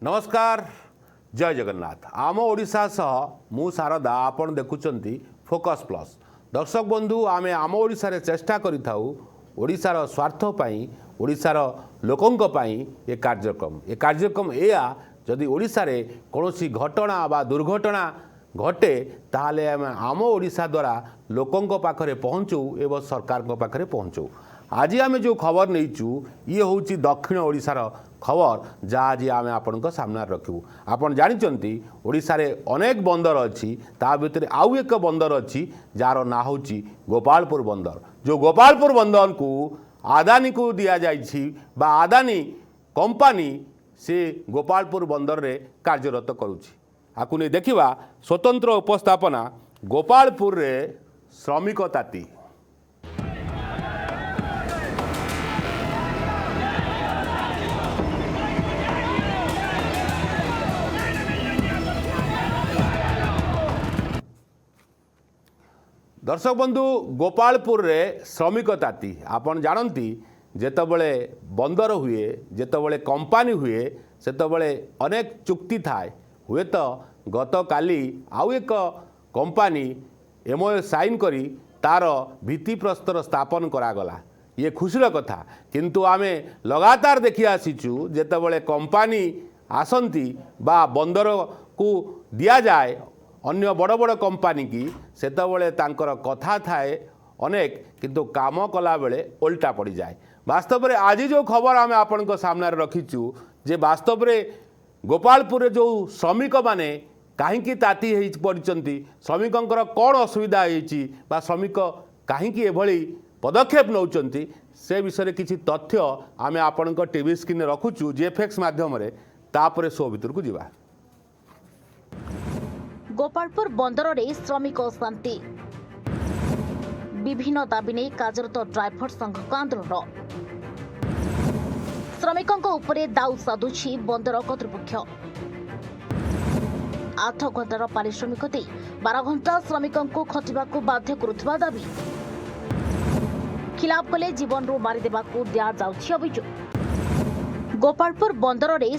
नमस्कार जय जगन्नाथ आम ओडिशा सह मु शारदा आपण देखुचंती फोकस प्लस दर्शक बंधु आमे आम ओडिशा रे चेष्टा करिथाउ ओडिशार स्वार्थ पई ओडिशार लोकंक पई ए कार्यक्रम एया जदि ओडिशा रे कोनोसी घटना बा दुर्घटना घटे ताले आम ओडिशा द्वारा लोकंक पाखरे पहुँचू एवं सरकार पाखरे पहुँचू। आज आम जो खबर नहींचु ये हूँ दक्षिण ओडिशार खबर जहाँ आज आम आपण सामने रखू। आपन जानते ओडिशा रे अनेक बंदर अच्छी ता भितर आउ एक बंदर अच्छी जार ना हूँ गोपालपुर बंदर। जो गोपालपुर बंदर को आदानी को दिया जाइछि बा आदानी कंपनी से गोपालपुर बंदर रे कार्यरत करुछि। आकु नहीं देखिबा स्वतंत्र उपस्थापना गोपालपुर रे श्रमिक ताती। दर्शक बंधु गोपालपुर रे श्रमिक ताती आपन जानती जेतबले बंदर हुए जेतबले कंपनी हुए सेतबले अनेक चुक्ति थाए हुए तो गत काली आउ एक कंपनी एमओए साइन करी तार भित्तिप्रस्तर स्थापन करागला ये खुशीर कथा। किंतु आमे लगातार देखि आसीचु जेतबले कंपनी आसंती बा बंदर को दिया जाए अन्य बड़ बड़ कंपनी की सेतबले तांकर कथा थाए अनेक किंतु काम कला बेले उल्टा पड़ जाए। वास्तव में आज जो खबर आम आपण सामने रखीचु जे वास्तव में गोपालपुर जो श्रमिक माने कहीं ताती पड़ती श्रमिकंकर कौन असुविधा होती बा श्रमिक कहीं एभली पदक्षेप नौचंती से विषय किसी तथ्य आम आपण टीवी स्क्रीन रखुचु जेएफएक्स माध्यम तापर शो भितर को जीवा। गोपालपुर बंदर रे श्रमिक शांति विभिन्न दाबी नहीं कार्यरत ड्राइवर संघ आंदोलन श्रमिकों उपरे दाऊ साधुछि बंदर कर्तृपक्ष 8 घंटार पारिश्रमिक दे 12 घंटा श्रमिकों को खटिबा को बाध्य करुवा दाबी खिलाफ कले जीवन रू मारिदेबा को दिया जाउछि अभियोग। गोपालपुर बंदर रे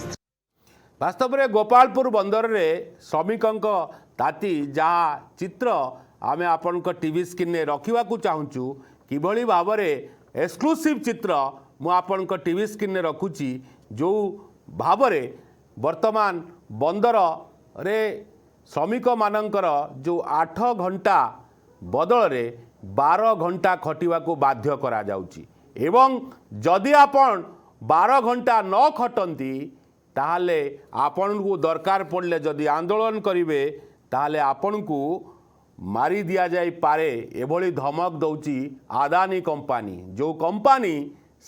वास्तव में गोपालपुर बंदर रे श्रमिकों ताती जहाँ चित्र आम आपण टीवी स्क्रीन रखा चाहूँ किभली भाव में एक्सक्लूसिव चित्र मु आपण टीवी स्क्रीन रखुची जो भाव में वर्तमान बंदर रे श्रमिक मानकर जो 8 घंटा बदल रे 12 घंटा खटिबा को बाध्य करा जाउची एवं जदि आपण 12 घंटा न खटंती ताहले आपण को दरकार पड़ले जदि आंदोलन करिवे ताहले आपण को मारी दिया जाई पारे एभली धमक दौची आदानी कंपनी। जो कंपनी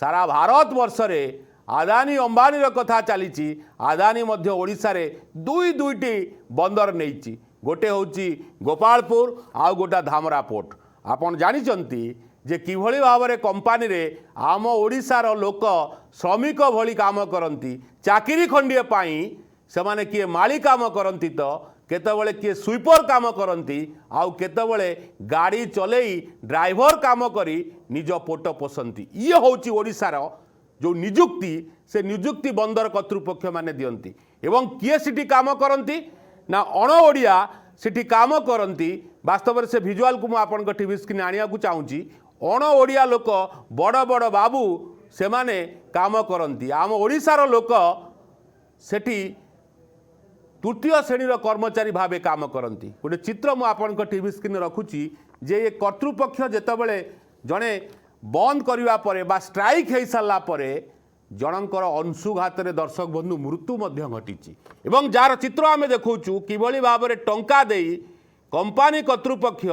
सारा भारत वर्ष रे आदानी अंबानी रो कथा चलीची आदानी मध्य ओडिशा रे दुईटी बंदर नहींची गोटे होची गोपालपुर आउ गोटा धामरा पोर्ट। आपण जानिचंती जे किभली भाव में कंपनी रे आम ओडिशार लोक श्रमिक भली काम करती चाकरी खंडीए पाई से किए माली काम करती तो केतबले किए स्वीपर काम करती आउ केतबले गाड़ी चलई ड्राइवर काम करी निज पोट पोषंती। ये होची ओडिशार जो निजुक्ति से निजुक्ति बंदर कर्तृपक्ष माने दियंती एवं किए सिटी काम करती ना अण ओडिया सिटी काम करती। वास्तव में से भिजुआल को मुझे टीवी स्क्रीन आनिया चाहूँगी अण ओडिया लोक बड़ बड़ बाबू से माने काम करती आम ओडिशार लोक सेठी तृतीय श्रेणीर कर्मचारी भावे काम करती। गोटे चित्र मुझे टीवी स्क्रीन रखुची जे ये कर्तृपक्ष जेतबले जड़े बंद करने पर बा स्ट्राइक हो सारा पर जनकर अंशुघात दर्शक बंधु मृत्यु घटी एवं जार चित्र आम देखु किभली भाव में टंका देई कंपनी कर्तृपक्ष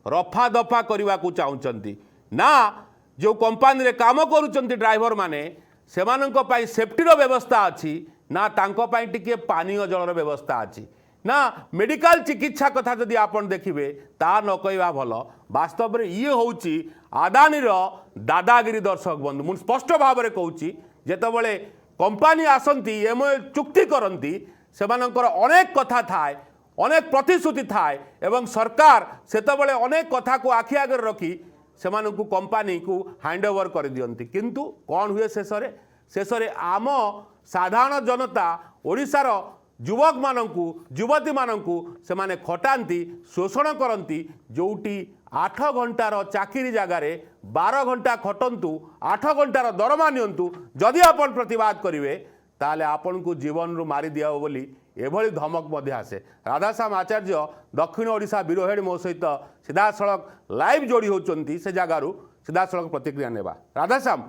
रफा दफा करने को चाहती ना जो कंपनी रे काम करुचंती ड्राइवर माने सेमानंक पाई सेफ्टीर व्यवस्था अच्छी ना तांको पाई टिके पानीय जलर व्यवस्था अच्छी ना मेडिकल चिकित्सा कथा जदि आपन देखिबे ता न कहवा भल। वास्तव में ये होची आदानीर दादागिरी दर्शक बंधु मु स्पष्ट भाव में कहूँ जेतबले कंपनी आसंती एमओए चुक्ति करती सेमानंकर अनेक कथा थाए अनेक प्रतिश्रुति थाए एवं सरकार सेतबले अनेक कथा को आखि आगे रखी सेमानंकु कंपनी को हैंड ओवर कर दियंती किंतु कौन हुए शेष रे आम साधारण जनता ओडिशार युवक मानंकु युवती मानंकु से माने खटांती शोषण करती जोटी 8 घंटार चाकरी जगार 12 घंटा खटंतु 8 घंटार दरमा नियंतु जदि आपण प्रतिवाद करेंगे ताले आपण को जीवन रू मारी दिया बोली एभली धमक मध्य आसे। राधाश्याम आचार्य दक्षिण ओडिशा ब्यूरो हेड मो सहित सीधा सड़क लाइव जोड़ी होती से जगार सीधा सड़क प्रतिक्रिया नेबा। राधाश्याम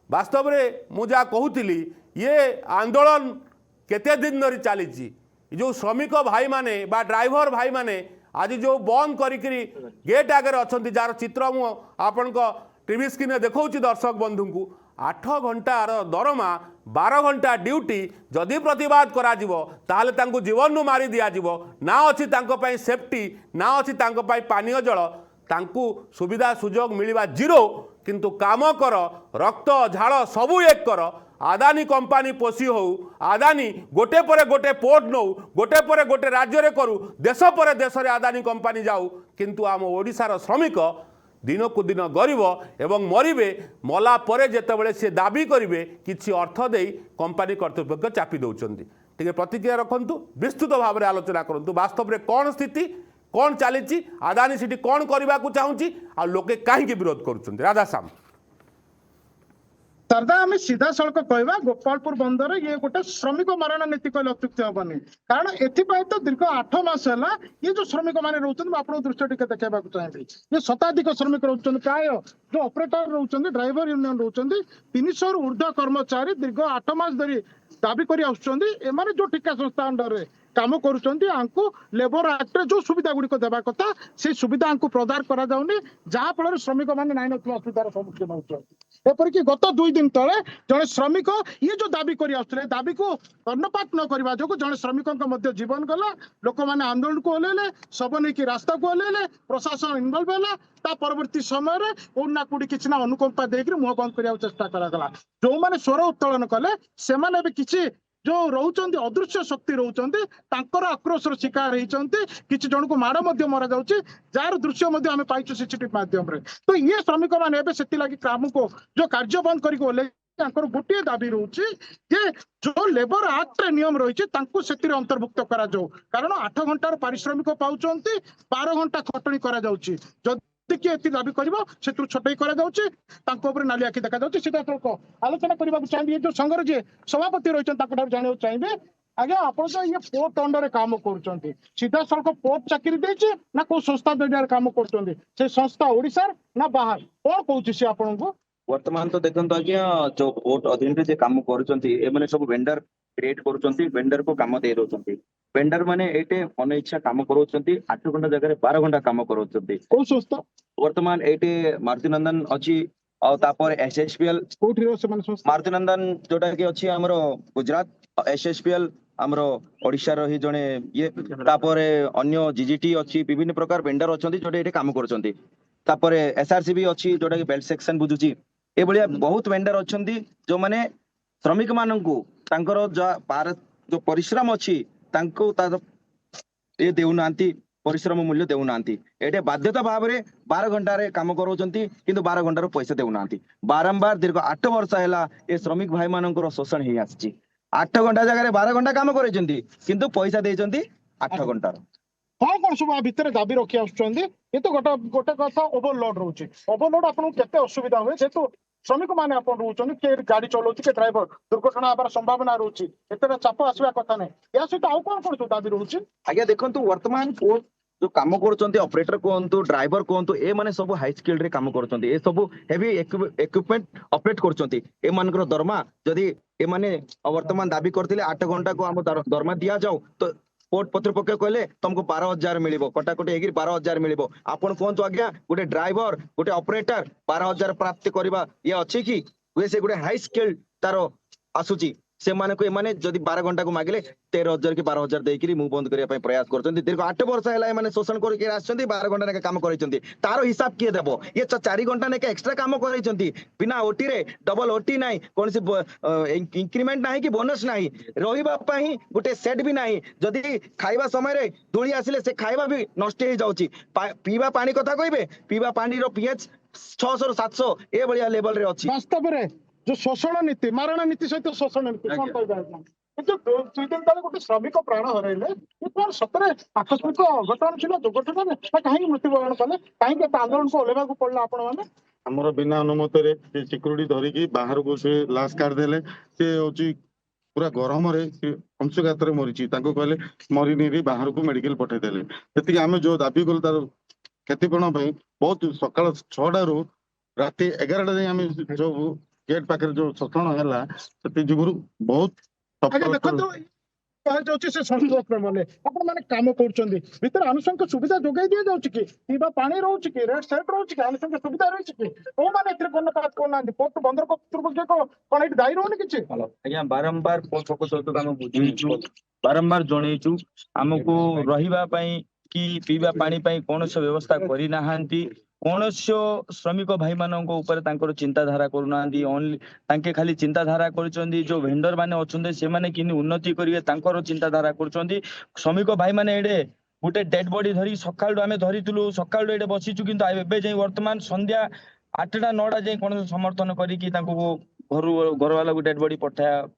वास्तव में मुझा कहूली ये आंदोलन केते दिन धरी चली जो श्रमिक भाई माने बा ड्राइवर भाई माने आज जो बंद करी गेट आगे अच्छा जार चित्र मु आपण टीवी स्क्रीन देखा दर्शक बंधु को 8 घंटार दरमा 12 घंटा ड्यूटी जदि प्रतिवाद करा ताहले तांको जीवन नु मारी दिया ना अच्छी सेफ्टी ना अच्छी पानीय जल तांको सुविधा सुजोग मिलवा जीरो किंतु काम कर रक्त झाड़ सबू एक कर आदानी कंपानी पोषी हो आदानी गोटे पर गोटे पोर्ट नौ गोटे पर गोटे राज्य रे करू देश पर देश रे आदानी कंपानी जाऊ किंतु आम ओडिशार श्रमिक दिन को दिन गरीब एवं मरिबे मला परे जेतेबेले से दाबी करिवे किछि अर्थ देई कंपानी कर्तृपक्ष चापी दउचंदी। ठीक प्रतिक्रिया रखंतु विस्तृत भाव में आलोचना करंतु वास्तव में कौन स्थिति कौन चली आदानी सिटी कौन करने को चाहूँगी आ लोके कहीं विरोध करुँच। राधाश्याम सरदा आम सीधा सड़क कहवा गोपालपुर बंदर ये गोटे श्रमिक मारण नीति कहले अत्युक्ति हेनी कारण एथिपाई तो दीर्घ 8 मास है ये जो श्रमिक मैंने रोचन आप दृश्य टी देखा चाहिए ये शताधिक श्रमिक रोचन प्राय जो ऑपरेटर रोचन ड्राइवर यूनियन रोचन 300 ऊर्ध्व कर्मचारी दीर्घ 8 मास धरी दाबी कर आसुच्च जो ठिका संस्था अंडर रे काम करूँ लेबर एक्ट जो सुविधा गुड़िक देवा कथा से सुविधा प्रदान करा जाउनी जहाँ फल श्रमिक मैंने नाइन असुविधार सम्मुखीन होती एपरिक गत 2 दिन तले जड़े श्रमिक ये जो दाबी कर दाबी को कर्णपात न करने जो जड़े श्रमिक जीवन गला लोक मैंने आंदोलन को ओह्लैले सब नहीं रास्ता को ओह्लैले प्रशासन इनवल्व है परवर्ती समय कोना कोड़ी किसी ना अनुकंपा देकर मुह बंद करने चेष्टा कराला जो मैंने स्वर उत्तोलन कले से किसी जो रोचंती अदृश्य शक्ति रोचंती तांकर आक्रोशर शिकार होती किसी जन को माड़ मरा जाउची जार दृश्य आम पाइछु सीसीटीवी माध्यम रे तो ये श्रमिक मैंने काम को जो कार्य बंद करके गोटे दाबी रोचे जे जो लेबर एक्ट नियम रही अंतर्भुक्त करा जाऊ कारण 8 घंटार पारिश्रमिक पाउचंती 12 घंटा खटणी करा जाउची किए दाबी कर छटई कर नाली आखि देखा सीधा आलोचना करने चाहिए जो संघर जी सभापति रही जाना चाहिए आज्ञा आप ये पोर्ट अंडर काम कर सीधा सड़क पोर्ट चाकरी देती ना कौ संस्था जरिया काम कर संस्था ओडिशार ना बाहर कौन कौन सी आपन को वर्तमान तो देखो आज्ञा जो पोर्ट अधीन काम कर सब वेंडर क्रिएट कर वेंडर को काम दे रोचंती वेंडर माने एटे मन इच्छा काम करोचंती 8 घंटा जगह 12 घंटा काम करोचंती कौन संस्था वर्तमान एटे मारुति नंदन अछि और तापर एसएसपीएल कोठी रो से माने संस्था मारुति नंदन जोटा कि अछि हमरो गुजरात एसएसपीएल हमरो ओडिशा रो ही जने ये तापर अन्य जीजीटी अछि विभिन्न प्रकार वेंडर अछंती जोटा एटे काम करोचंती तापर एसआरसीबी अछि जोटा कि बेल्ट सेक्शन बुझुची ए बलिया बहुत वेंडर अछंती जो माने श्रमिक माननकु तांकर जो परिश्रम अछि तांको ये देउनांती परिश्रम मूल्य देउनांती एटे बाध्यता भाव में 12 घंटा रे काम करोचंती किंतु 12 घंटा रो पैसा देउनांती बारंबार दीर्घ 8 वर्ष हैला ए श्रमिक भाई मानकर शोषण ही आछि 8 घंटा जगह 12 घंटा काम करेचंती किंतु पैसा देचंती 8 घंटा कौन सब भितर दाबी रखी आसुचंदी ये तो गोटे कथा ओवरलोड रोचे ओवरलोड आपन केते असुविधा हुए जेतु श्रमिक मैंने आप गाड़ी चलाऊ के ड्राइवर दुर्घटना हमार संभावना रोचे एत चाप आसवा कथा नहीं या सहित आउ कौन कौन दाबी रोचे आज्ञा देखो वर्तमान जो काम कर ऑपरेटर कहतु ड्राइवर कहतु ए माने सब हाई स्किल रे काम कर ए सब हेवी इक्विपमेंट ऑपरेट कर दरमा जदि ए माने वर्तमान दाबी करथिले 8 घंटा को हम दरमा दिया जाऊ तो पोर्ट पत्रपक्ष कहले तुमको 12,000 मिलिबो कटाकटी हेगिर 12,000 मिलिबो आपण कहतु आज्ञा गोटे ड्राइवर गोटे ऑपरेटर 12,000 प्राप्त करबा ये अछि कि वे से गोटे हाई स्किल तारो आसुची से माने को एमाने जदि 12 घंटा को मागिले 13,000 कि 12,000 देकरी मुंह बंद करिया पय प्रयास करछन्ती दीर्घ 8 वर्ष हैला एमाने शोषण करके आछन्ती 12 घंटा ने काम करैछन्ती तारो हिसाब किए देबो ये 4 घंटा ने एक्स्ट्रा काम करैछन्ती बिना ओटी रे डबल ओटी नाही कोनसी इंक्रीमेंट नाही कि बोनस नाही रहिबा पई गुटे सेट भी नाही जदि खाइबा समय रे धूली आसिले से खाइबा भी नष्ट हे जाउची पीबा पानी कथा कहबे पीबा पानी रो पीएच 600 ରୁ 700 ए बढिया लेवल रे अछि वास्तव रे ଯୋଉ ଶୋଷଣ ନୀତି ମାରଣା ନୀତି ସହିତ ଶୋଷଣ ନୀତି କଣ ଆଜ୍ଞା। କହିବା ଆଜ୍ଞା? କିନ୍ତୁ 2 ଦିନ ତଳେ ଗୋଟେ ଶ୍ରମିକ ପ୍ରାଣ ହରାଇଲେ ଏ କଣ ସତରେ ଆକସ୍ମିକ ଅଘଟଣ ଥିଲା ଦୁର୍ଘଟଣା ନା କାହିଁକି ମୃତ୍ୟୁବରଣ କଲେ କାହିଁକି ଏତେ ଆନ୍ଦୋଳନକୁ ଓହ୍ଲେଇବାକୁ ପଡିଲା ଆପଣମାନେ? ଆମର ବିନା ଅନୁମତିରେ ସେ ସିକ୍ୟୁରିଟି ଧରିକି ବାହାରକୁ ସେ ଲାଶ କାଢିଦେଲେ। ସେ ହଉଛି ପୁରା ଗରମରେ ସେ ଅଂଶୁଘାତରେ ମରିଛି, ତାଙ୍କୁ କହିଲେ ମରିନିରି ବାହାରକୁ ମେଡିକାଲ ପଠେଇଦେଲେ। ସେତିକି ଆମେ ଯୋଉ ଦାବି କଲୁ ତାର କ୍ଷତିପୂରଣ ପାଇଁ ବହୁତ ସକାଳ 6ଟାରୁ ରାତି 11ଟା ଯାଏଁ ଆମେ ଯୋଉ ଗେଟ୍ ପାଖରେ ଯୋଉ ଶୋଷଣ ହେଲା ସେଥି ଯୋଗୁରୁ ବହୁତ ଆଜ୍ଞା ଦେଖନ୍ତୁ କୁହାଯାଉଛି ସେ ଶ୍ରମିକ ମାନେ ଆପଣ ମାନେ କାମ କରୁଛନ୍ତି ଭିତରେ ଆନୁଷଙ୍ଗିକ ସୁବିଧା ଯୋଗାଇ ଦିଆଯାଉଛି କି? ପିଇବା ପାଣି ରହୁଛି କି? ରେଡ୍ ସେଟ୍ ରହୁଛି କି? ଆନୁଷଙ୍ଗିକ ସୁବିଧା ରହିଛି କି? କୋଉମାନେ ଏଥିରେ କର୍ଣ୍ଣପାତ କରୁନାହାନ୍ତି? ପୋର୍ଟ ବନ୍ଦର କର୍ତ୍ତୃପକ୍ଷ କଣ ଏଠି ଦାୟୀ ରହୁନି କିଛି? ଆଜ୍ଞା ବାରମ୍ବାର ପୋକ ସହିତ ଆମେ ବୁଝେଇଛୁ, ବାରମ୍ବାର ଜଣେଇଛୁ, ଆମକୁ ରହିବା ପାଇଁ କି ପିଇବା ପାଣି ପାଇଁ କୌଣସି ବ୍ୟବସ୍ଥା କରିନାହାନ୍ତି। କୌଣସି ଶ୍ରମିକ ଭାଇ ମାନଙ୍କ ଉପରେ ତାଙ୍କର ଚିନ୍ତାଧାରା କରୁନାହାନ୍ତି। ଓନ୍ଲି ତାଙ୍କେ ଖାଲି ଚିନ୍ତାଧାରା କରୁଛନ୍ତି ଯୋଉ ଭେଣ୍ଡର ମାନେ ଅଛନ୍ତି ସେମାନେ କେମିତି ଉନ୍ନତି କରିବେ ତାଙ୍କର ଚିନ୍ତାଧାରା କରୁଛନ୍ତି। ଶ୍ରମିକ ଭାଇ ମାନେ ଏଡେ ଗୋଟେ ଡେଡ ବଡି ଧରି ସକାଳୁ ଆମେ ଧରିଥିଲୁ, ସକାଳୁ ଏଠି ବସିଛୁ, କିନ୍ତୁ ଏବେ ଯାଇ ବର୍ତ୍ତମାନ ସନ୍ଧ୍ୟା 8ଟା 9ଟା ଯାଇ କୌଣସି ସମର୍ଥନ କରିକି ତାଙ୍କୁ ଘର ବାଲାକୁ ଡେଡ ବଡି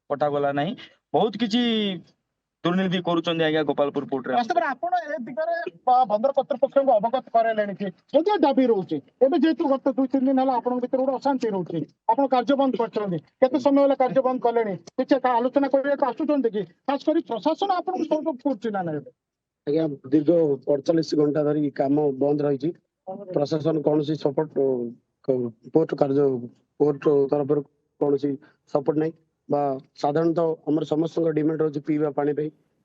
ପଠାଗଲା ନାହିଁ। ବହୁତ କିଛି ଦୁର୍ନୀତି କରୁଛନ୍ତି ଆଜ୍ଞା ଗୋପାଳପୁର ପୋର୍ଟରେ। ବାସ୍ତବରେ ଆପଣ ଏ ଦିଗରେ ବନ୍ଦର କର୍ତ୍ତୃପକ୍ଷଙ୍କୁ ଅବଗତ କରାଇଲେଣି କି ଯଦି ଦାବି ରହୁଛି? ଏବେ ଯେହେତୁ ଗତ 2-3 ଦିନ ହେଲା ଆପଣଙ୍କ ଭିତରେ ଗୋଟେ ଅଶାନ୍ତି ରହୁଛି, ଆପଣ କାର୍ଯ୍ୟ ବନ୍ଦ କରିଛନ୍ତି, କେତେ ସମୟ ହେଲା କାର୍ଯ୍ୟ ବନ୍ଦ କଲେଣି? କିଛି ଆଲୋଚନା କରିବାକୁ ଆସୁଛନ୍ତି କି? ଖାସ କରି ପ୍ରଶାସନ ଆପଣଙ୍କୁ ସହଯୋଗ କରୁଛି ନା ନାହିଁ? ଆଜ୍ଞା ଦୀର୍ଘ 48 ଘଣ୍ଟା ଧରି କାମ ବନ୍ଦ ରହିଛି। ପ୍ରଶାସନ କୌଣସି ସପୋର୍ଟ ପୋର୍ଟ ତରଫରୁ କୌଣସି ସପୋର୍ଟ ନାହିଁ ବା ସାଧାରଣତଃ ଆମର ସମସ୍ତଙ୍କ ଡିମାଣ୍ଡ ରହୁଛି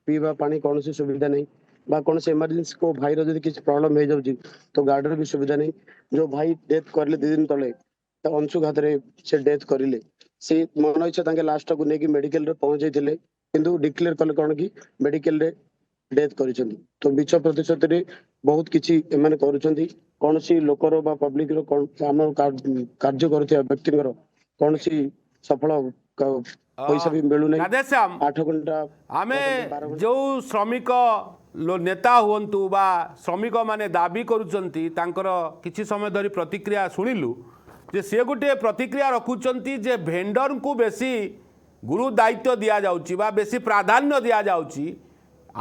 ପିଇବା ପାଣି କୌଣସି ସୁବିଧା ନାହିଁ ବା କୌଣସି ଏମର୍ଜେନ୍ସି କୋଉ ଭାଇର ଯଦି କିଛି ପ୍ରୋବ୍ଲେମ ହେଇଯାଉଛି ତ ଗାର୍ଡର ବି ସୁବିଧା ନାହିଁ। ଯୋଉ ଭାଇ ଡେଥ୍ କରିଲେ 2 ଦିନ ତଳେ ତା ଅଂଶୁଘାତରେ ସେ ଡେଥ୍ କରିଲେ, ସେ ମନ ଇଚ୍ଛା ତାଙ୍କେ ଲାଷ୍ଟକୁ ନେଇକି ମେଡିକାଲରେ ପହଞ୍ଚେଇଥିଲେ, କିନ୍ତୁ ଡିକ୍ଲେୟାର କଲେ କଣ କି ମେଡିକାଲରେ ଡେଥ୍ କରିଛନ୍ତି। ତ ମିଛ ପ୍ରତିଶତରେ ବହୁତ କିଛି ଏମାନେ କରୁଛନ୍ତି। କୌଣସି ଲୋକର ବା ପବ୍ଲିକର ଆମ କାର୍ଯ୍ୟ କରୁଥିବା ବ୍ୟକ୍ତିଙ୍କର କୌଣସି ସଫଳ ପଇସା ବି ମିଳୁନାହିଁ। ରାଧେଶ୍ୟାମ, 8 ଘଣ୍ଟା ଆମେ 12 ଘଣ୍ଟା ଯେଉଁ ଶ୍ରମିକ ନେତା ହୁଅନ୍ତୁ ବା ଶ୍ରମିକମାନେ ଦାବି କରୁଛନ୍ତି ତାଙ୍କର କିଛି ସମୟ ଧରି ପ୍ରତିକ୍ରିୟା ଶୁଣିଲୁ ଯେ ସେ ଗୋଟିଏ ପ୍ରତିକ୍ରିୟା ରଖୁଛନ୍ତି ଯେ ଭେଣ୍ଡରଙ୍କୁ ବେଶୀ ଗୁରୁ ଦାୟିତ୍ୱ ଦିଆଯାଉଛି ବା ବେଶୀ ପ୍ରାଧାନ୍ୟ ଦିଆଯାଉଛି,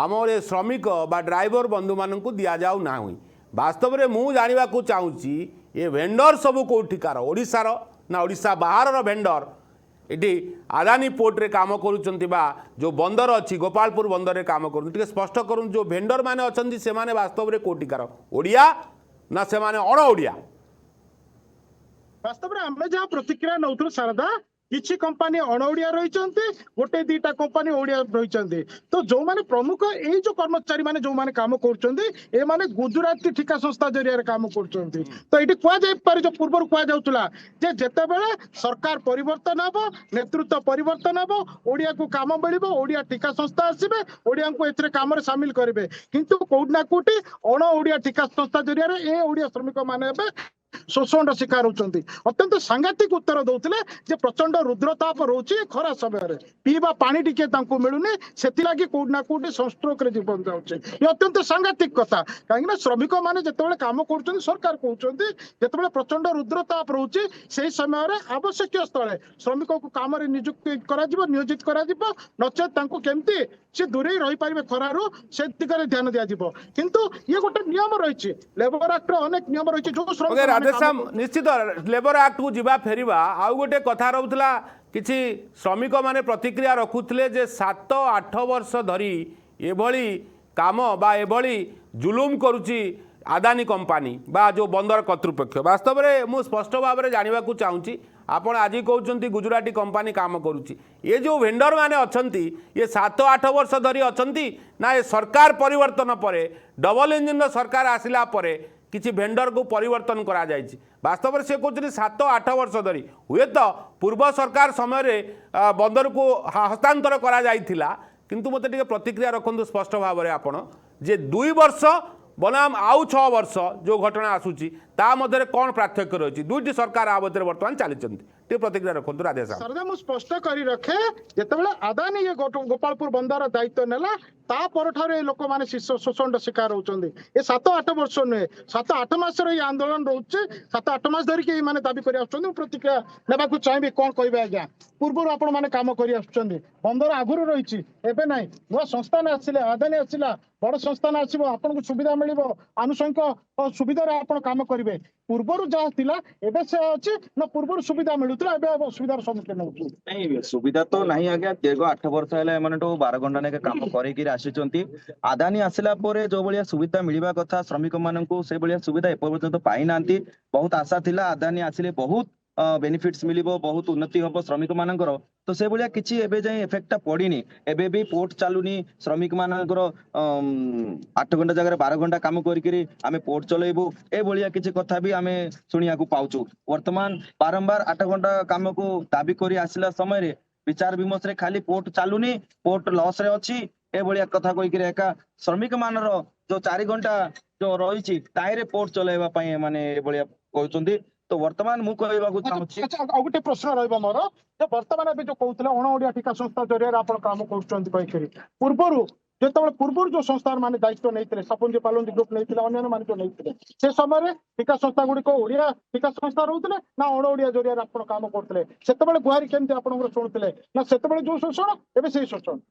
ଆମର ଏ ଶ୍ରମିକ ବା ଡ୍ରାଇଭର ବନ୍ଧୁମାନଙ୍କୁ ଦିଆଯାଉ ନାହିଁ। ବାସ୍ତବରେ ମୁଁ ଜାଣିବାକୁ ଚାହୁଁଛି ଏ ଭେଣ୍ଡର ସବୁ କେଉଁଠିକାର, ଓଡ଼ିଶାର ନା ଓଡ଼ିଶା ବାହାରର ଭେଣ୍ଡର ଏଠି ଆଦାନୀ ପୋର୍ଟରେ କାମ କରୁଛନ୍ତି ବା ଯେଉଁ ବନ୍ଦର ଅଛି ଗୋପାଳପୁର ବନ୍ଦରରେ କାମ କରୁଛନ୍ତି? ଟିକେ ସ୍ପଷ୍ଟ କରନ୍ତୁ, ଯେଉଁ ଭେଣ୍ଡର ମାନେ ଅଛନ୍ତି ସେମାନେ ବାସ୍ତବରେ କେଉଁଠିକାର, ଓଡ଼ିଆ ନା ସେମାନେ ଅଣ ଓଡ଼ିଆ? ବାସ୍ତବରେ ଆମେ ଯାହା ପ୍ରତିକ୍ରିୟା ନେଉଥିଲୁ ଶାରଦା, କିଛି କମ୍ପାନୀ ଅଣ ଓଡିଆ ରହିଛନ୍ତି, 1-2ଟା କମ୍ପାନୀ ଓଡିଆ ରହିଛନ୍ତି। ତ ଯୋଉମାନେ ପ୍ରମୁଖ ଏଇ ଯୋଉ କର୍ମଚାରୀ ମାନେ ଯୋଉମାନେ କାମ କରୁଛନ୍ତି ଏମାନେ ଗୁଜୁରାତି ଠିକା ସଂସ୍ଥା ଜରିଆରେ କାମ କରୁଛନ୍ତି। ତ ଏଇଠି କୁହାଯାଇପାରେ ଯୋଉ ପୂର୍ବରୁ କୁହାଯାଉଥିଲା ଯେ ଯେତେବେଳେ ସରକାର ପରିବର୍ତ୍ତନ ହବ, ନେତୃତ୍ୱ ପରିବର୍ତ୍ତନ ହବ, ଓଡିଆକୁ କାମ ମିଳିବ, ଓଡିଆ ଠିକା ସଂସ୍ଥା ଆସିବେ, ଓଡିଆଙ୍କୁ ଏଥିରେ କାମରେ ସାମିଲ କରିବେ। କିନ୍ତୁ କୋଉଠି ନା କୋଉଠି ଅଣ ଓଡିଆ ଠିକା ସଂସ୍ଥା ଜରିଆରେ ଏ ଓଡିଆ ଶ୍ରମିକ ମାନେ ଏବେ ଶୋଷଣର ଶିକାର ହଉଛନ୍ତି। ଅତ୍ୟନ୍ତ ସାଂଘାତିକ ଉତ୍ତର ଦଉଥିଲେ ଯେ ପ୍ରଚଣ୍ଡ ରୁଦ୍ରତାପ ରହୁଛି ଖରା ସମୟରେ, ପିଇବା ପାଣି ଟିକେ ତାଙ୍କୁ ମିଳୁନି, ସେଥିଲାଗି କୋଉଠି ନା କୋଉଠି ସନଷ୍ଟ୍ରୋକରେ ଜୀବନ ଯାଉଛି। ଏ ଅତ୍ୟନ୍ତ ସାଂଘାତିକ କଥା। କାହିଁକି ନା ଶ୍ରମିକ ମାନେ ଯେତେବେଳେ କାମ କରୁଛନ୍ତି ସରକାର କହୁଛନ୍ତି ଯେତେବେଳେ ପ୍ରଚଣ୍ଡ ରୁଦ୍ରତାପ ରହୁଛି ସେହି ସମୟରେ ଆବଶ୍ୟକୀୟ ସ୍ଥଳେ ଶ୍ରମିକକୁ କାମରେ ନିୟୋଜିତ କରାଯିବ, ନଚେତ ତାଙ୍କୁ କେମିତି ସେ ଦୂରେଇ ରହିପାରିବେ ଖରାରୁ ସେ ଦିଗରେ ଧ୍ୟାନ ଦିଆଯିବ। କିନ୍ତୁ ଇଏ ଗୋଟେ ନିୟମ ରହିଛି, ଲେବର ଆକ୍ଟର ଅନେକ ନିୟମ ରହିଛି ଯୋଉ ଶ୍ରମିକ ମାନେ କାମ ରାଧେଶ୍ୟାମ, କରୁଛନ୍ତି। ନିଶ୍ଚିତ ଲେବର ଆକ୍ଟକୁ ଯିବା ଫେରିବା ଆଉ ଗୋଟେ କଥା ରହୁଥିଲା, କିଛି ଶ୍ରମିକମାନେ ପ୍ରତିକ୍ରିୟା ରଖୁଥିଲେ ଯେ 7-8 ବର୍ଷ ଧରି ଏଭଳି କାମ ବା ଏଭଳି ଜୁଲୁମ କରୁଛି ଆଦାନୀ କମ୍ପାନୀ ବା ଯେଉଁ ବନ୍ଦର କର୍ତ୍ତୃପକ୍ଷ। ବାସ୍ତବରେ ମୁଁ ସ୍ପଷ୍ଟ ଭାବରେ ଜାଣିବାକୁ ଚାହୁଁଛି, ଆପଣ ଆଜି କହୁଛନ୍ତି ଗୁଜୁରାଟୀ କମ୍ପାନୀ କାମ କରୁଛି, ଏ ଯେଉଁ ଭେଣ୍ଡର ମାନେ ଅଛନ୍ତି ଏ 7-8 ବର୍ଷ ଧରି ଅଛନ୍ତି ନା ଏ ସରକାର ପରିବର୍ତ୍ତନ ପରେ ଡବଲ ଇଞ୍ଜିନର ସରକାର ଆସିଲା ପରେ କିଛି ଭେଣ୍ଡରକୁ ପରିବର୍ତ୍ତନ କରାଯାଇଛି? ବାସ୍ତବରେ ସେ କହୁଛନ୍ତି 7-8 ବର୍ଷ ଧରି, ହୁଏତ ପୂର୍ବ ସରକାର ସମୟରେ ବନ୍ଦରକୁ ହସ୍ତାନ୍ତର କରାଯାଇଥିଲା, କିନ୍ତୁ ମୋତେ ଟିକେ ପ୍ରତିକ୍ରିୟା ରଖନ୍ତୁ ସ୍ପଷ୍ଟ ଭାବରେ ଆପଣ ଯେ 2 ବର୍ଷ ବନାମ ଆଉ 6 ବର୍ଷ ଯେଉଁ ଘଟଣା ଆସୁଛି ତା ମଧ୍ୟରେ କ'ଣ ପାର୍ଥକ୍ୟ ରହିଛି? ଦୁଇଟି ସରକାର ଆ ମଧ୍ୟରେ ବର୍ତ୍ତମାନ ଚାଲିଛନ୍ତି। ଟିକେ ପ୍ରତିକ୍ରିୟା ରଖନ୍ତୁ ରାଧେଶ୍ୟାମ। सरदा मु स्पष्ट करी रखे जेतेबेले अदानी ये गोपालपुर बंदर दायित्व नेला ता परठारे लोक माने शोषण शिकार होउचंदी ए 7-8 वर्ष नुहे 7-8 मास रे आंदोलन रहउचे 7-8 मास धरि के माने दाबी करी आछुचंदी प्रतिक्रिया नेबा को चाहबी कोन कहबे आज्ञा पूर्वरु आपण माने काम करी आछुचंदी बंदर आगुरु रहिछि एबे नाही नुवा संस्थान आसिले अदानी आसिला बड़ संस्थान आसिबो आपण को सुविधा मिलिबो आनुषंगिक सुविधा रे आपण काम करिवे पूर्वरु जा थिला एबे से अछि न पूर्वरु सुविधा मिलुतला एबे असुविधार सम्मुखीन होउछु नहीं सुविधा तो नहीं आज्ञा दीर्घ 8 वर्ष है एमाने 12 घंटा ने काम करेकी आसिचंती आदानी आसिला परे जो भलिया सुविधा मिलिबा कथा श्रमिक माननकु से भलिया सुविधा एपर्यंत पाई नांती बहुत आशा थिला आदानी आसिले बहुत बेनिफिट्स मिलिबो बहुत उन्नति हबो श्रमिक माननकर तो से भलिया किछि एबे जाय इफेक्टटा पड़िनी एबे भी पोर्ट चालुनी श्रमिक माननकर 8 घंटा जगह 12 घंटा काम करिकरी आमे पोर्ट चलेबो ए भलिया किछि कथा भी आमे सुनिया को पाउछु वर्तमान बारंबार 8 घंटा काम को दाबी करी आसिला समय रे विचार विमर्श रे खाली पोर्ट चालुनी पोर्ट लॉस रे अछि ए भलिया कथा कहि कि एका श्रमिक मानर जो 4 घंटा जो रहिछि ताइरे पोर्ट चलाइबा पई माने ए भलिया कहउचंदी तो वर्तमान मु कहबाकू चाहूछि अच्छा आ गोटे प्रश्न रहइबो मोर जे वर्तमान अबे जो कहउतले अण ओडिया ठिका संस्था जरिया आपण काम करउचंती कहि करी पूर्वरु जेतबेले पूर्वरु जो संस्थान माने दायित्व नैतिले सपुंजी पालंदी ग्रुप नैतिले अन्य माने जो नैतिले से समय रे ठिका संस्था गुडी को ओडिया ठिका संस्था रहउतले ना अण ओडिया जरिया आपण काम करतले सेतबेले गुहारी केमते आपण सुनुतले ना सेतबेले जो शोषण एबे सेही शोषण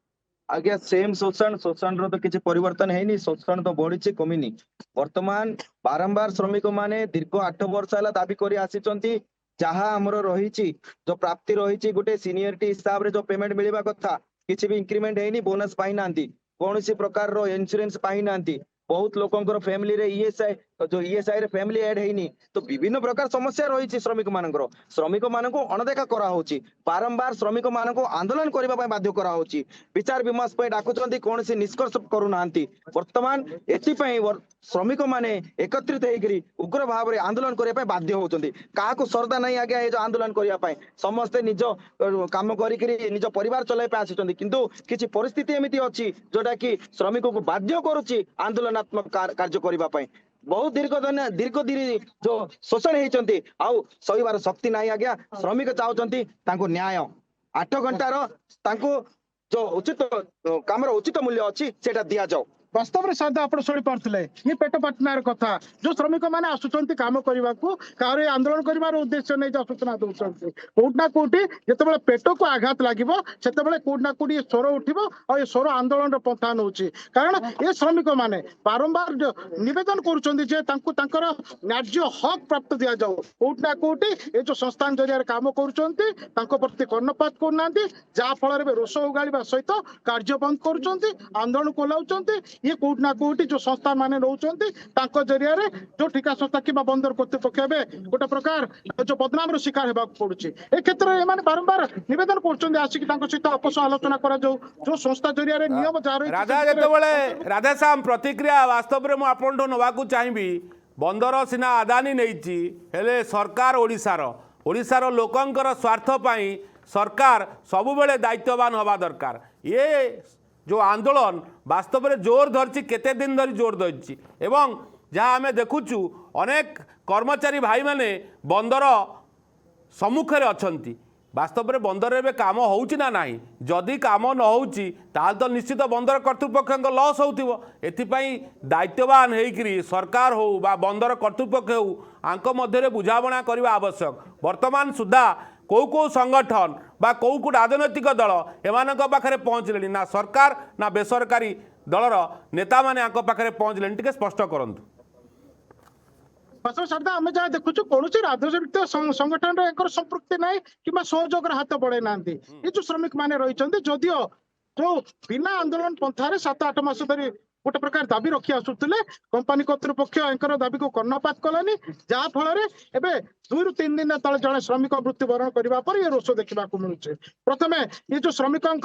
आज्ञा सेम शोषण रो तो किछि परिवर्तन हैनी शोषण तो बढ़िछि कमिनी वर्तमान बारंबार श्रमिक माने दीर्घ 8 वर्ष हला दाबी करी आसिचंती जहा हमरो रहिछि जो प्राप्ति रहिछि गुटे सीनियरिटी हिसाब रे जो पेमेंट मिलिबा कथा किछि भी इंक्रीमेंट हैनी बोनस पाई नांती कोनोसी प्रकार रो इंश्योरेंस पाई नांती बहुत लोकंकर फैमिली रे ईएसआई जो ईएसआई रे फैमिली ऐड हैनी तो विभिन्न प्रकार समस्या रही श्रमिक मानक अणदेखा करा होची बारंबार श्रमिक मानक आंदोलन करबा पय बाध्य करा होची विचार विमर्श पय डाकुचंती कोनसी निष्कर्ष करू नांती वर्तमान एति पय श्रमिक माने एकत्रित हेकरी उग्र भाव रे आंदोलन करबा पय बाध्य होचंती काहाको सरदा नहीं आगे ए जो आंदोलन करबा पय समस्त निज काम करिकरी निज परिवार चलाई पय आछिचंती किंतु किछि परिस्थिति एमिति अछि जोटा कि श्रमिक को बाध्य करूची आंदोलनात्मक कार्य करबा पय बहुत दीर्घ जो शोषण होती आउ सहीबार शक्ति नहीं आज्ञा श्रमिक चाहते न्याय 8 घंटार जो उचित काम उचित मूल्य अच्छी से दिया जाओ वास्तव में साधा आप शुणी पारे ये पेट पाटनार कथा जो श्रमिक मैंने आसुच्च कम करने को कह आंदोलन कर उद्देश्य नहीं सूचना दौरान कौटना कौटी जो पेट को आघात लगे से कौटना कौटी स्वर उठो और ये स्वर आंदोलन पंथा नौ कारण ये श्रमिक मैंने बारंबार नवेदन कर न्याज्य हक प्राप्त दि जाऊ कौटना कौटी ये जो संस्थान जरिया काम करती कर्णपात करना जहाँफल रोष उगाड़ा सहित कार्य बंद कर आंदोलन कोलाऊँ ये कौटना कौटी जो संस्थान माने रहउचंती तांको जरिया रे जो ठिका संस्था कि बंदर कर्तृपक्ष हेबे गोटे प्रकार जो बदनाम रो शिकार हेबा पड़ुची ए क्षेत्र रे माने बारंबार निवेदन करचंती आसी कि तांको सहित आपस आलोचना करा जो संस्था जरिया रे नियम जा रही राधा जेतेबेले राधेश्याम प्रतिक्रिया वास्तव रे मु आपन ठो नवाकू चाहिबी बंदर सिना आदानी नैची हेले सरकार ओडिसार लोकंकर स्वार्थ पई सरकार सबुबेले दायित्ववान हवा दरकार ये जो आंदोलन वास्तव में जोर धरची केते दिन धरी जोर धरची एवं जहाँ आम देखुचु अनेक कर्मचारी भाई माने बंदर सम्मुखें अच्छी वास्तव में बंदर एवं काम होउची ना नहीं जदि काम न होउची ताल तो निश्चित बंदर कर्तृपक्ष लॉस होउथिबो एथिपाई दायित्ववान होइकरी सरकार हो बा बंदर कर्तृपक्ष हो आंक मध्य बुझाबणा करबा आवश्यक वर्तमान सुधा कौ संगठन बा कौ राजनैतिक दल एमानक पाखरे पहुँचले ना सरकार ना बेसरकारी दलर नेता माने पाखरे पहुँचले टिके स्पष्ट करंतु आम जहाँ देखु कौन राजनैतिक संगठन संपृक्ति ना कि सहयोग हाथ बढ़े ना ये जो श्रमिक मैंने रही जदियो जो बिना आंदोलन पंथा 7-8 मास धरी गोटे प्रकार दाबी रखी आसुले कंपानी कर्तृपक्ष एंकर दाबी को कर्णपात कलानी जहाँ फल 2 ରୁ 3 दिन तले जड़े श्रमिक मृत्युवरण करने पर ये रोष देखा मिलूचे प्रथमे ये जो श्रमिकों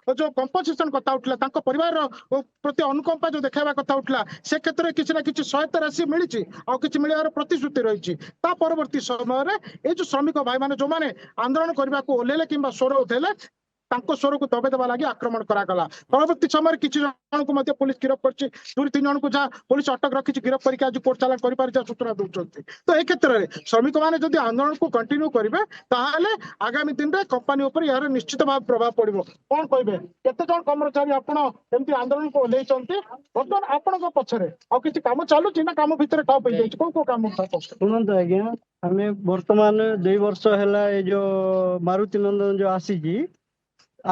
जो कंपनसेशन कथा उठला परिवार प्रति अनुकंपा जो देखा कथा उठला से क्षेत्र में किसी ना कि सहायता राशि मिली और किसी मिलवार प्रतिश्रुति रही परवर्ती समय ये जो श्रमिक भाई मैंने जो मैंने आंदोलन करने को ओह्लैले कि स्वर उठेले ତାଙ୍କ ସ୍ୱରକୁ ଦବେଇ ଦେବା ଲାଗି ଆକ୍ରମଣ କରାଗଲା। ପରବର୍ତ୍ତୀ ସମୟରେ କିଛି ଜଣଙ୍କୁ ମଧ୍ୟ ପୁଲିସ ଗିରଫ କରିଛି, 2-3 ଜଣଙ୍କୁ ଯାହା ପୁଲିସ ଅଟକ ରଖିଛି, ଗିରଫ କରିକି ଆଜି କୋର୍ଟ ଚାଲାଣ କରିପାରିଛି ସୂଚନା ଦଉଛନ୍ତି। ତ ଏ କ୍ଷେତ୍ରରେ ଶ୍ରମିକ ମାନେ ଯଦି ଆନ୍ଦୋଳନକୁ କଣ୍ଟିନ୍ୟୁ କରିବେ ତାହେଲେ ଆଗାମୀ ଦିନରେ କମ୍ପାନୀ ଉପରେ ଏହାର ନିଶ୍ଚିତ ଭାବେ ପ୍ରଭାବ ପଡିବ। କଣ କହିବେ? କେତେ ଜଣ କର୍ମଚାରୀ ଆପଣ ଏମିତି ଆନ୍ଦୋଳନକୁ ଓହ୍ଲେଇଛନ୍ତି? ବର୍ତ୍ତମାନ ଆପଣଙ୍କ ପଛରେ ଆଉ କିଛି କାମ ଚାଲୁଛି ନା କାମ ଭିତରେ ଠପ ହେଇଯାଇଛି? କୋଉ କାମ ଠପ? ଶୁଣନ୍ତୁ ଆଜ୍ଞା, ଆମେ ବର୍ତ୍ତମାନ 2 ବର୍ଷ ହେଲା ଏ ଯୋଉ ମାରୁତି ନନ୍ଦନ ଯୋଉ ଆସିଛି,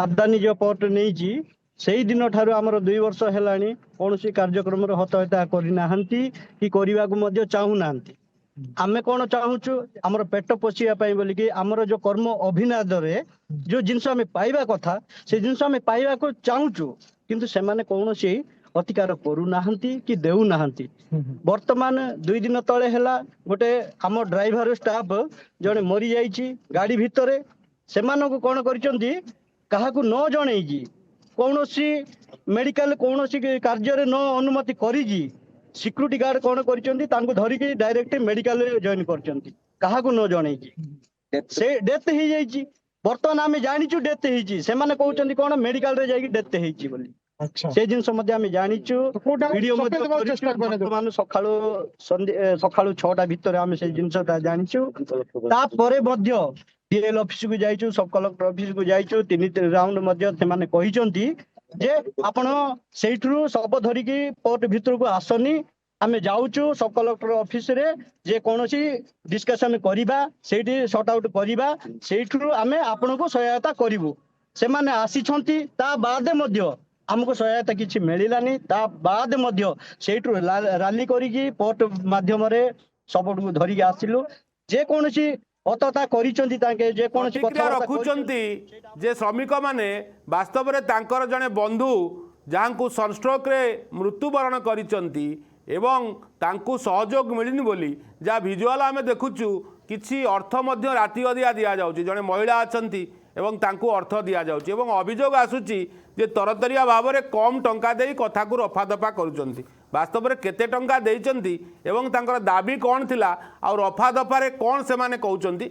ଆଦାନୀ ଯୋଉ ପୋର୍ଟ ନେଇଛି, ସେଇ ଦିନ ଠାରୁ ଆମର 2 ବର୍ଷ ହେଲାଣି କୌଣସି କାର୍ଯ୍ୟକ୍ରମରେ ହତହତା କରିନାହାନ୍ତି କି କରିବାକୁ ମଧ୍ୟ ଚାହୁଁନାହାନ୍ତି। ଆମେ କଣ ଚାହୁଁଛୁ, ଆମର ପେଟ ପୋଷିବା ପାଇଁ ବୋଲିକି ଆମର ଯୋଉ କର୍ମ ଅଭିନାଦରେ ଯୋଉ ଜିନିଷ ଆମେ ପାଇବା କଥା ସେ ଜିନିଷ ଆମେ ପାଇବାକୁ ଚାହୁଁଛୁ, କିନ୍ତୁ ସେମାନେ କୌଣସି ଅଧିକାର କରୁନାହାନ୍ତି କି ଦେଉନାହାନ୍ତି। ବର୍ତ୍ତମାନ 2 ଦିନ ତଳେ ହେଲା ଗୋଟେ ଆମ ଡ୍ରାଇଭର ଷ୍ଟାଫ ଜଣେ ମରି ଯାଇଛି ଗାଡି ଭିତରେ। ସେମାନଙ୍କୁ କଣ କରିଛନ୍ତି, କାହାକୁ ନ ଜଣେଇକି କୌଣସି ମେଡିକାଲ କୌଣସି କାର୍ଯ୍ୟରେ ନ ଅନୁମତି କରିକି ସିକ୍ୟୁରିଟି ଗାର୍ଡ କଣ କରିଛନ୍ତି, ତାଙ୍କୁ ଧରିକି ଡାଇରେକ୍ଟ ମେଡିକାଲରେ ଜଏନ କରିଛନ୍ତି, କାହାକୁ ନ ଜଣେଇକି। ସେ ଡେଥ ହେଇଯାଇଛି। ବର୍ତ୍ତମାନ ଆମେ ଜାଣିଛୁ ଡେଥ ହେଇଛି, ସେମାନେ କହୁଛନ୍ତି କଣ ମେଡିକାଲରେ ଯାଇକି ଡେଥ ହେଇଛି ବୋଲି। ସେ ଜିନିଷ ମଧ୍ୟ ଆମେ ଜାଣିଛୁ, ଭିଡିଓ ମଧ୍ୟ କରିଛୁ। ବର୍ତ୍ତମାନ ସକାଳୁ 6ଟା ଭିତରେ ଆମେ ସେଇ ଜିନିଷଟା ଜାଣିଛୁ। ତାପରେ ମଧ୍ୟ DL ଅଫିସକୁ ଯାଇଛୁ, ସବ କଲେକ୍ଟର ଅଫିସକୁ ଯାଇଛୁ, 3 ରାଉଣ୍ଡ ମଧ୍ୟ ସେମାନେ କହିଛନ୍ତି ଯେ ଆପଣ ସେଇଠୁ ଶବ ଧରିକି ପୋର୍ଟ ଭିତରକୁ ଆସନି। ଆମେ ଯାଉଛୁ ସବ କଲେକ୍ଟର ଅଫିସରେ, ଯେ କୌଣସି ଡିସ୍କସନ କରିବା, ସେଇଠି ସର୍ଟ ଆଉଟ କରିବା, ସେଇଠୁ ଆମେ ଆପଣଙ୍କୁ ସହାୟତା କରିବୁ। ସେମାନେ ଆସିଛନ୍ତି, ତା ବାଦେ ମଧ୍ୟ ଆମକୁ ସହାୟତା କିଛି ମିଳିଲାନି। ତା ବାଦ ମଧ୍ୟ ସେଇଠୁ ରାଲି କରିକି ପୋର୍ଟ ମାଧ୍ୟମରେ ସବୁଠୁ ଧରିକି ଆସିଲୁ। ଯେକୌଣସି ହତତା କରିଛନ୍ତି ତାଙ୍କେ, ଯେକୌଣସି ପ୍ରତିକ୍ରିୟା ରଖୁଛନ୍ତି ଯେ ଶ୍ରମିକମାନେ ବାସ୍ତବରେ ତାଙ୍କର ଜଣେ ବନ୍ଧୁ ଯାହାଙ୍କୁ ସନଷ୍ଟ୍ରୋକରେ ମୃତ୍ୟୁବରଣ କରିଛନ୍ତି ଏବଂ ତାଙ୍କୁ ସହଯୋଗ ମିଳିନି ବୋଲି ଯାହା ଭିଜୁଆଲ ଆମେ ଦେଖୁଛୁ, କିଛି ଅର୍ଥ ମଧ୍ୟ ରାତି ଅଧିଆ ଦିଆଯାଉଛି। ଜଣେ ମହିଳା ଅଛନ୍ତି ଏବଂ ତାଙ୍କୁ ଅର୍ଥ ଦିଆଯାଉଛି ଏବଂ ଅଭିଯୋଗ ଆସୁଛି ଯେ ତରତରିଆ ଭାବରେ କମ୍ ଟଙ୍କା ଦେଇ କଥାକୁ ରଫାଦଫା କରୁଛନ୍ତି। ବାସ୍ତବରେ କେତେ ଟଙ୍କା ଦେଇଛନ୍ତି ଏବଂ ତାଙ୍କର ଦାବି କ'ଣ ଥିଲା, ଆଉ ରଫାଦଫାରେ କ'ଣ ସେମାନେ କହୁଛନ୍ତି,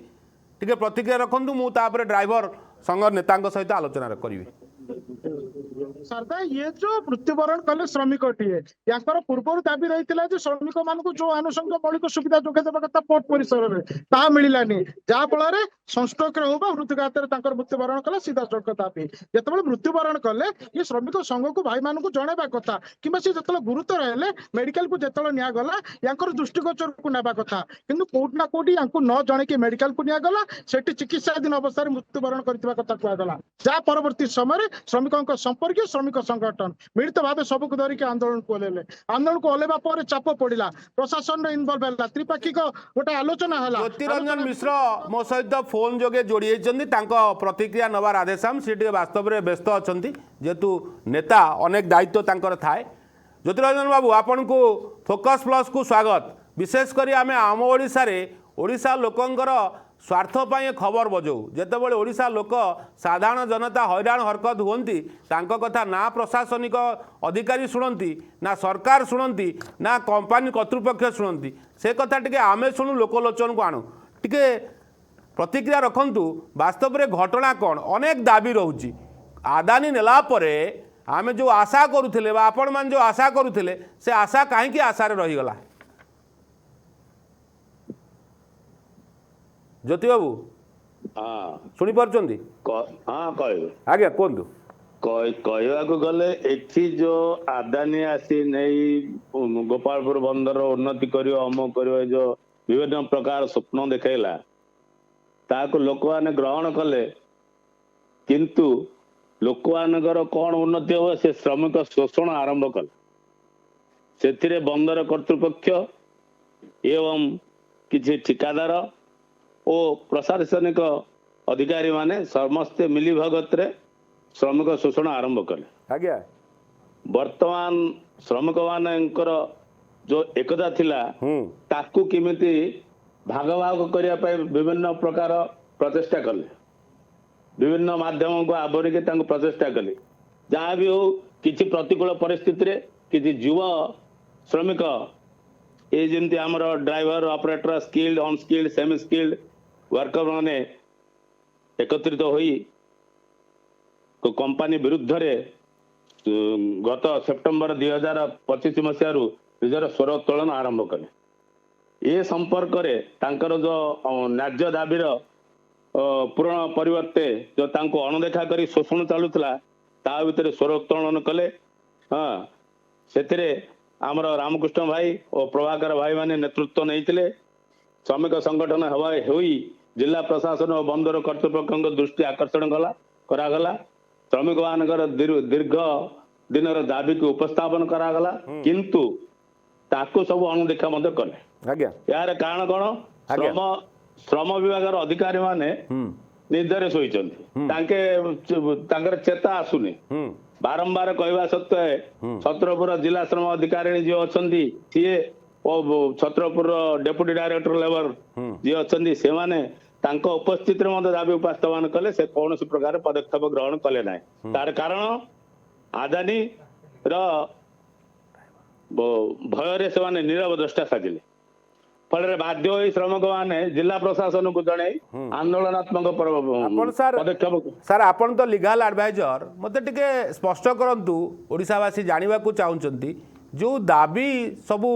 ଟିକେ ପ୍ରତିକ୍ରିୟା ରଖନ୍ତୁ। ମୁଁ ତାପରେ ଡ୍ରାଇଭର ସଂଘ ନେତାଙ୍କ ସହିତ ଆଲୋଚନା କରିବି। सरदा ये जो मृत्युवरण कले श्रमिकटिए याकर पूर्व दाबी रही श्रमिक मान जो आनुषंगिक मौलिक सुविधा जोगे देवा कथा पोर्ट परिसर में ता मिलानी जहाँ फल संस्ट्रोक हो हृदघात मृत्युवरण कले सीधा सड़क दाबी जो मृत्युवरण कले ये श्रमिक संघ को भाई मान को जनवा कथा कि जो गुरुतर है मेडिकल को जो निगला या दृष्टिगोचर को नेबा कथा किंतु कोट ना कोटी न जन की मेडिकल को निगला से चिकित्साधीन अवस्था मृत्युवरण करथिबा कथा कहगला जहाँ परवर्ती समय श्रमिकों संपर्क श्रमिक संगठन मिलित भाव सबको धरिक आंदोलन को ओल्लेबा पर चाप पड़ा प्रशासन इनवल्व है त्रिपाक्षिक गोटे आलोचना है। ज्योतिरंजन मिश्र मो सहित फोन जोगे जोड़ी प्रतिक्रिया नवार आदेशम सी वास्तव में व्यस्त अच्छा जेहेतु नेता अनेक दायित्व तांकर थाए। ज्योतिरंजन बाबू आपन को फोकस प्लस को स्वागत। विशेषकर आम आम ओडिशा लोकंकर स्वार्थ पाए खबर बजाऊ जितेबाला ओडिशा लोक साधारण जनता हैरान हरकत हुंती कथा ना प्रशासनिक अधिकारी शुणती ना सरकार शुणती ना कंपनी कर्तृपक्ष शुणती से कथा टिके आमे शुणु लोकलोचन को आणु टिके प्रतिक्रिया रखंतु। वास्तव में घटना कौन अनेक दाबी रोची आदानी नेला परे आमे जो आशा करुले आपण मान जो आशा करुले से आशा कहीं आशार रहीगला। ज्योति बाबू हाँ शुणी पार्टी हाँ कह आज्ञा कहतु कहवाक गले एठी जो आदानी आसी नहीं गोपालपुर बंदर उन्नति करियो अमक करियो जो विभिन्न प्रकार स्वप्न देखैला ताको लोक माने ग्रहण कले किंतु लोक मानकर कौन उन्नति हो से श्रमिक शोषण आरंभ कले से बंदर कर्तृपक्ष एवं किसी ठिकादार और प्रशासनिक अधिकारी माने समस्ते मिली भगत रे श्रमिक शोषण आरंभ कले। आज्ञा वर्तमान श्रमिक मानकर जो एकता थिला ताकू किमिति भाग भाग करिया पय विभिन्न प्रकार प्रचेष्टा कले विभिन्न माध्यम को आवरिके तांको प्रचेष्टा कले जहाँ भी हो किछि प्रतिकूल परिस्थिति रे किछि युवा श्रमिक ये जमती आमर driver operator skilled unskilled semi skilled worker माने एकत्रित होई कंपनी विरुद्ध रे गत सेप्टेम्बर 2025 मसीहारू निजर स्वर उत्तोलन आरंभ कले ए संपर्क रे तांकर जो न्याय्य दाबीर पूरण परिवर्ते जो तांको अणदेखा करी शोषण चलुला ता भितर स्वर उत्तोलन कले। हाँ से आमर रामकृष्ण भाई और प्रभाकर भाई माने नेतृत्व नहीं श्रमिक संगठन हवा होई जिला प्रशासन और बंदर कर्तृपक्ष दृष्टि आकर्षण करागला श्रमिक मानकर दीर्घ दिनर दाबी को उपस्थापन करागला किंतु ताको सब अणदेखा मध्य कले। आज्ञा यार कारण कौन श्रम श्रम विभाग अधिकारी माने निदरे शोइचंती तांके चेता आसुनी बारंबार कहवा सत्वे छत्रपुर जिला श्रम अधिकारी जी अच्छी सी छत्रपुर डेप्यूटी डायरेक्टर लेवल जी अच्छी से माने तांको उपस्थिति रे दाबी उपस्थापन कले से कौन प्रकार पदक्षेप ग्रहण कले ना तार कारण आदानी भय से नीरव द्रष्टा साजिले फल बाध्य हो श्रमिक मैंने जिला प्रशासन को जड़े आंदोलनात्मक पदक्षेप। सर आपन तो लीगल एडवाइजर मते टिके स्पष्ट करंतु ओडिशावासी जानिबा को चाहुचंती जो दाबी सबू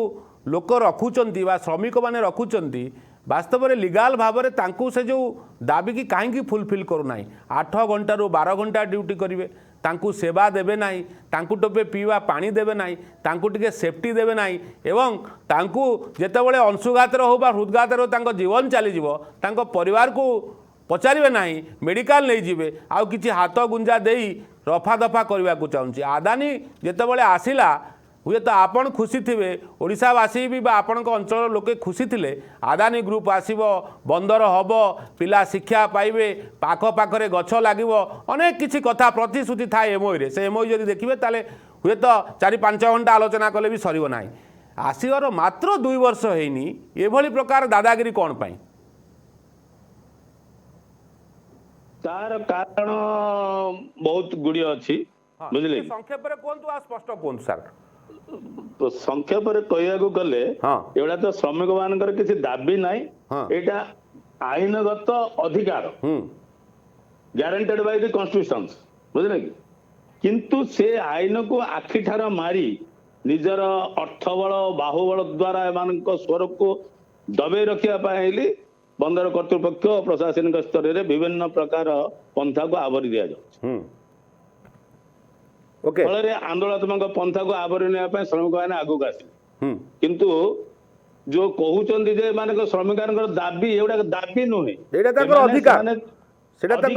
लोक रखुचंती बा श्रमिक माने रखुचंती वास्तव में लीगल भाव में तांकु से जो दाबी की कहीं फुलफिल करूना 8 घंटा रु 12 घंटा ड्यूटी करेंगे तांकु सेवा देवे नहीं तांकु टोपे पीवा पानी देवे नहीं तांकु टिके सेफ्टी देवे नहीं एवं तांकु जेतेबेले अंशुघात हो बा हृदघात हो तांको जीवन चली तांको परिवार को पचारे नहीं मेडिकल नहीं जीवे आउ किछि हाथ गुंजा देई रफा दफा करने को चाहूँगी। आदानी जेतेबेले आसिला हुए तो आपन खुशी थे ओडिशावासी भी आपण अंचल लोके खुशी थे आदानी ग्रुप आसब बंदर हम पिला शिक्षा पाइबे पाख पाखरे गछ लगे अनेक किसी कथा प्रतिश्रुति थाए एमओई से एमओई जब देखिए ताले हुए तो 4-5 घंटा आलोचना कले भी सर ना आसवर मात्र 2 वर्ष होनी एभली प्रकार दादागिरी कौन पाई तार कारण बहुत गुड़ी अच्छी बुझले संक्षेप कहतु आ स्पष्ट कहतु सर तो संक्षेप कहू गले एटा तो श्रमिक मानकर किसी दाबी नहीं एटा आईनगत अधिकार ग्यारंटेड बाय द कॉन्स्टिट्यूशन बुझले कि किंतु से आईन को आखि ठार मारी निजर अर्थबल बाहुबल द्वारा एमान स्वर को दबे रखा बंदर कर्तृपक्ष प्रशासनिक स्तर में विभिन्न प्रकार पंथा को आवरी दि जाए फल आंदोलनात्मक पंथा को आवरी ना श्रमिक मैंने आगक आसिले किंतु जो कहते जे माने श्रमिक दाबी एगुड़ा दाबी नुहे अधिकार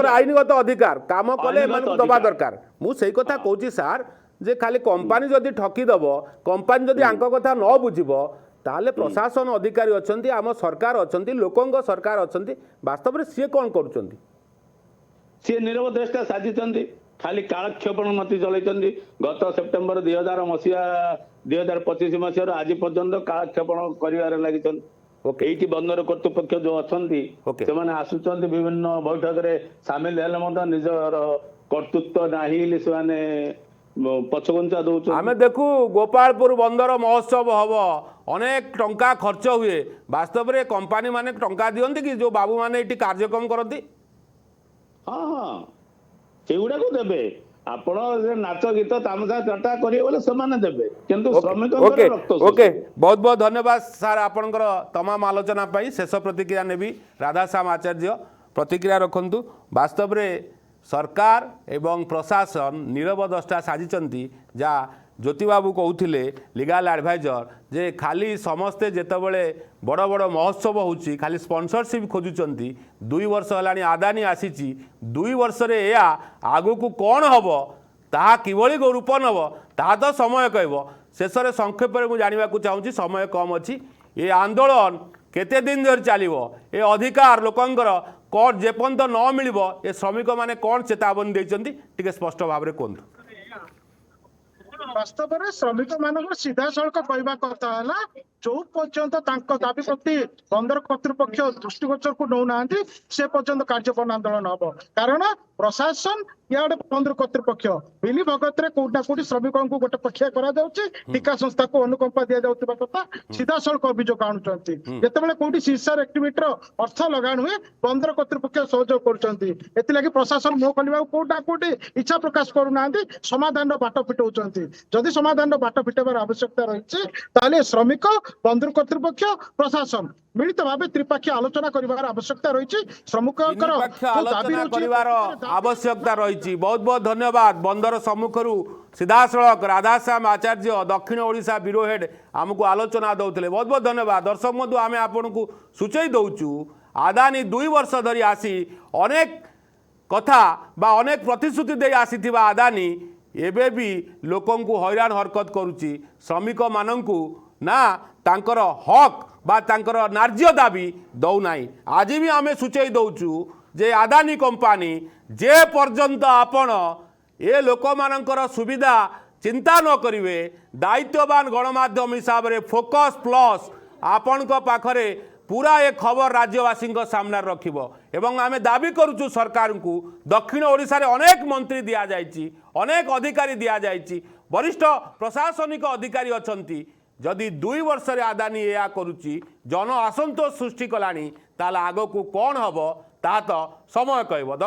आईनगत अधिकार काम कले दबा दरकार मुझे कथा कहूँ सार जे खाली कंपनी जदि ठकीदब कंपनी जदि आंक कथा न बुझब ताले प्रशासन अधिकारी अच्छी आम सरकार अच्छी लोकों सरकार अच्छी वास्तव में सी कौन कर सी नीरव द्रष्टा साजिंट खाली कालक्षेपण मती चलती गत सेप्टेम्बर 2025 मसीह आज पर्यंत कालक्षेपण कर लगी बंदर कर्तृपक्ष जो अच्छा से आसुच्च विभिन्न बैठक में सामिल हेल्ले निजर कर्तृत्व नहीं से पछघुंचा दौर आम देखू गोपालपुर बंदर महोत्सव हम अनेक टंका खर्च हुए वास्तव में कंपनी माने टंका दियंती कि जो बाबू माने ये कार्यक्रम करती हाँ हाँ सेगुड़ा को देबे आपण नाच गीत तामसा चटा करिए बोले समान देबे किंतु श्रमिक ओके बहुत बहुत धन्यवाद सर आपनकर तमाम आलोचना पाई शेष प्रतिक्रिया नेबी राधाश्याम आचार्य प्रतिक्रिया रखंतु वास्तव में सरकार एवं प्रशासन नीरव द्रष्टा साजिचंती जा ज्योति बाबू कहते लीगल एडवाइजर जे खाली समस्ते जेतेबेले बड़ बड़ महोत्सव होची खाली स्पॉन्सरशिप खोजुचंती 2 वर्ष होलानी आदानी आसीची 2 वर्ष रे या आगु को कौन हबो ताहा किभली रूप नब ताहा तो समय कहबो शेष रे संक्षेप में जानिबा को चाहूँगी समय कम अच्छी ये आंदोलन केते दिन धरि चलिबो ए अधिकार लोकंकर कौन जेपर्यंत न मिलिबो ए श्रमिक माने कौन चेतावनी देइचंती टिके स्पष्ट भाव में कहतु वास्तव में श्रमिक मान सीधा सड़क कहवा कथा है ଯୋଉ ପର୍ଯ୍ୟନ୍ତ ତାଙ୍କ ଦାବି ପ୍ରତି ବନ୍ଦର କର୍ତ୍ତୃପକ୍ଷ ଦୃଷ୍ଟିଗୋଚରକୁ ନଉନାହାନ୍ତି ସେ ପର୍ଯ୍ୟନ୍ତ କାର୍ଯ୍ୟକ୍ରମ ଆନ୍ଦୋଳନ ହବ। କାରଣ ପ୍ରଶାସନ ଇଆଡେ ବନ୍ଦର କର୍ତ୍ତୃପକ୍ଷ ମିଲି ଭଗତରେ କୋଉଠି ନା କୋଉଠି ଶ୍ରମିକଙ୍କୁ ଗୋଟେ ପକ୍ଷିଆ କରାଯାଉଛି, ଠିକା ସଂସ୍ଥାକୁ ଅନୁକମ୍ପା ଦିଆଯାଉଥିବା କଥା ସିଧାସଳଖ ଅଭିଯୋଗ ଆଣୁଛନ୍ତି। ଯେତେବେଳେ କୋଉଠି ସିସାର ଆକ୍ଟିଭିଟିର ଅର୍ଥ ଲଗାଣ ହୁଏ ବନ୍ଦର କର୍ତ୍ତୃପକ୍ଷ ସହଯୋଗ କରୁଛନ୍ତି। ଏଥିଲାଗି ପ୍ରଶାସନ ମୁହଁ ଖୋଲିବାକୁ କୋଉଠି ନା କୋଉଠି ଇଚ୍ଛା ପ୍ରକାଶ କରୁନାହାନ୍ତି, ସମାଧାନର ବାଟ ଫିଟଉଛନ୍ତି। ଯଦି ସମାଧାନର ବାଟ ଫିଟେଇବାର ଆବଶ୍ୟକତା ରହିଛି ତାହେଲେ ଶ୍ରମିକ, ବନ୍ଦର କର୍ତ୍ତୃପକ୍ଷ, ପ୍ରଶାସନ ମିଳିତ ଭାବେ ତ୍ରିପାକ୍ଷୀୟ ଆଲୋଚନା କରିବାର ଆବଶ୍ୟକତା ରହିଛି। ଶ୍ରମିକଙ୍କର ନିରପେକ୍ଷ ଯୋଉ ଦାବି ଆଲୋଚନା ରହିଛି କରିବାର ଆବଶ୍ୟକତା ରହିଛି। ବହୁତ ବହୁତ ଧନ୍ୟବାଦ। ବନ୍ଦର ସମ୍ମୁଖରୁ ସିଧାସଳଖ ରାଧାଶ୍ୟାମ ଆଚାର୍ଯ୍ୟ ଦକ୍ଷିଣ ଓଡ଼ିଶା ବ୍ୟୁରୋ ହେଡ୍ ଆମକୁ ଆଲୋଚନା ଦେଉଥିଲେ। ବହୁତ ବହୁତ ଧନ୍ୟବାଦ। ଦର୍ଶକ ବନ୍ଧୁ, ଆମେ ଆପଣଙ୍କୁ ସୂଚାଇ ଦେଉଛୁ ଆଦାନୀ 2 ବର୍ଷ ଧରି ଆସି ଅନେକ କଥା ବା ଅନେକ ପ୍ରତିଶ୍ରୁତି ଦେଇ ଆସିଥିବା ଆଦାନୀ ଏବେ ବି ଲୋକଙ୍କୁ ହଇରାଣ ହରକତ କରୁଛି। ଶ୍ରମିକମାନଙ୍କୁ ନା ତାଙ୍କର ହକ୍ ବା ତାଙ୍କର ନ୍ୟାର୍ଯ୍ୟ ଦାବି ଦେଉନାହିଁ। ଆଜି ବି ଆମେ ସୂଚାଇ ଦେଉଛୁ ଯେ ଆଦାନୀ କମ୍ପାନୀ ଯେ ପର୍ଯ୍ୟନ୍ତ ଆପଣ ଏ ଲୋକମାନଙ୍କର ସୁବିଧା ଚିନ୍ତା ନ କରିବେ, ଦାୟିତ୍ୱବାନ ଗଣମାଧ୍ୟମ ହିସାବରେ ଫୋକସ୍ ପ୍ଲସ୍ ଆପଣଙ୍କ ପାଖରେ पूरा ए खबर राज्यवासी सामने रखिब। एवं आमे दाबी करुचु सरकार को दक्षिण ओडिशा रे अनेक मंत्री दिया जायछि, अनेक अधिकारी दिया जायछि, वरिष्ठ प्रशासनिक अधिकारी अछंती। जदि 2 वर्ष रे आदानी या करुचि जन असंतोष सृष्टि कलानी ताला आगो को कौन हबो ता तो समय कहब।